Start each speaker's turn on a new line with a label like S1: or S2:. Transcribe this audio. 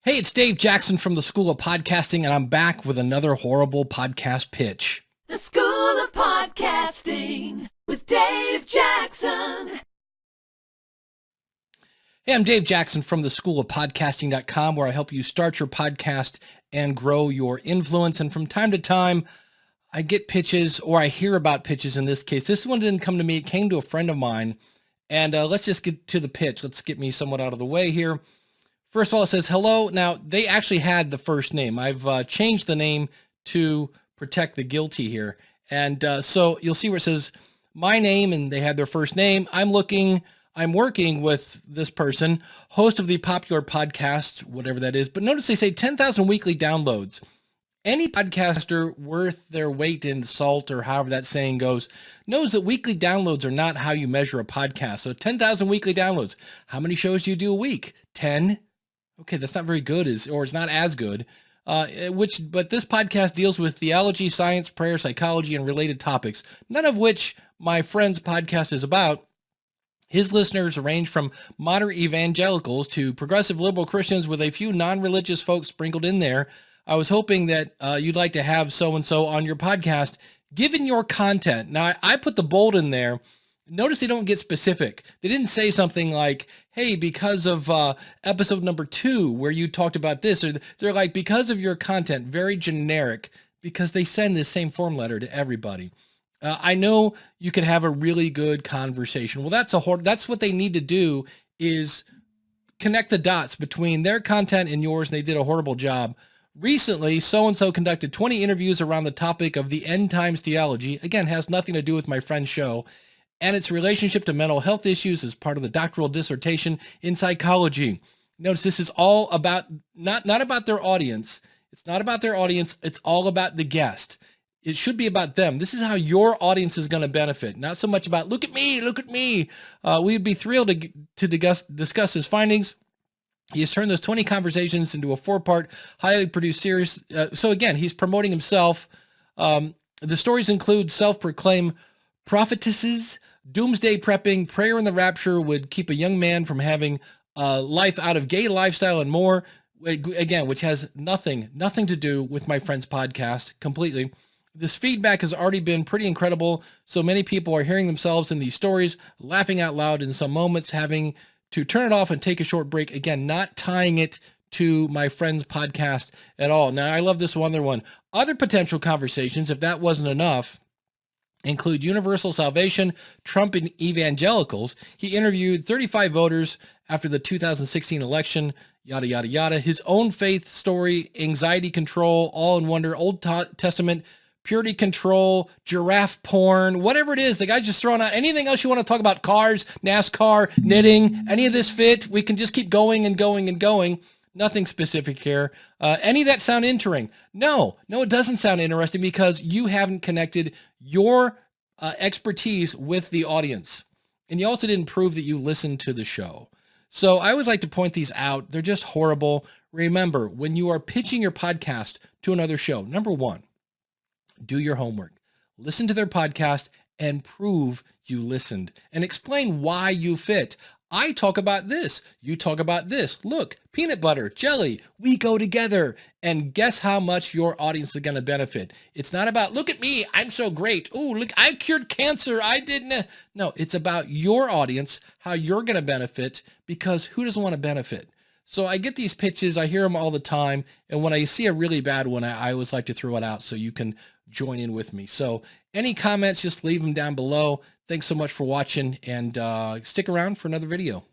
S1: Hey, it's Dave Jackson from the School of Podcasting, and I'm back with another horrible podcast pitch.
S2: The School of Podcasting with Dave Jackson.
S1: Hey, I'm Dave Jackson from the School of Podcasting.com, where I help you start your podcast and grow your influence. And from time to time, I get pitches, or I hear about pitches in this case. This one didn't come to me. It came to a friend of mine. And let's just get to the pitch. Let's get me somewhat out of the way here. First of all, it says, hello. Now, they actually had the first name. I've changed the name to protect the guilty here. And so you'll see where it says, my name, and they had their first name. I'm working with this person, host of the popular podcast, whatever that is. But notice they say 10,000 weekly downloads. Any podcaster worth their weight in salt, or however that saying goes, knows that weekly downloads are not how you measure a podcast. So 10,000 weekly downloads. How many shows do you do a week? 10? Okay, that's not very good, or it's not as good. But this podcast deals with theology, science, prayer, psychology, and related topics, none of which my friend's podcast is about. His listeners range from moderate evangelicals to progressive liberal Christians with a few non-religious folks sprinkled in there. I was hoping that you'd like to have so-and-so on your podcast, given your content. Now, I put the bold in there. Notice they don't get specific. They didn't say something like, hey, because of episode number 2, where you talked about this, or they're like, because of your content, very generic, because they send this same form letter to everybody. I know you can have a really good conversation. Well, that's what they need to do, is connect the dots between their content and yours, and they did a horrible job. Recently, so-and-so conducted 20 interviews around the topic of the end times theology. Again, has nothing to do with my friend's show, and its relationship to mental health issues as part of the doctoral dissertation in psychology. Notice this is all about, not about their audience. It's not about their audience. It's all about the guest. It should be about them. This is how your audience is going to benefit. Not so much about, look at me, look at me. We'd be thrilled to discuss his findings. He has turned those 20 conversations into a 4-part, highly produced series. So again, he's promoting himself. The stories include self-proclaimed prophetesses, doomsday prepping, prayer in the rapture would keep a young man from having life out of gay lifestyle, and more. Again, which has nothing to do with my friend's podcast completely. This feedback has already been pretty incredible. So many people are hearing themselves in these stories, laughing out loud in some moments, having to turn it off and take a short break. Again, not tying it to my friend's podcast at all. Now, I love this other one. Other potential conversations, if that wasn't enough, include universal salvation, Trump and evangelicals. He interviewed 35 voters after the 2016 election, yada, yada, yada. His own faith story, anxiety control, all in wonder, Old Testament, purity control, giraffe porn, whatever it is. The guy's just throwing out anything else you want to talk about: cars, NASCAR, knitting, any of this fit. We can just keep going and going and going. Nothing specific here. Any of that sound interesting? No, it doesn't sound interesting, because you haven't connected your expertise with the audience. And you also didn't prove that you listened to the show. So I always like to point these out. They're just horrible. Remember, when you are pitching your podcast to another show, number 1, do your homework. Listen to their podcast and prove you listened, and explain why you fit. I talk about this. You talk about this. Look, peanut butter, jelly, we go together. And guess how much your audience is going to benefit. It's not about, look at me, I'm so great. Oh, look, I cured cancer. I didn't. No, it's about your audience, how you're going to benefit, because who doesn't want to benefit? So I get these pitches. I hear them all the time. And when I see a really bad one, I always like to throw it out so you can join in with me. So any comments, just leave them down below. Thanks so much for watching, and stick around for another video.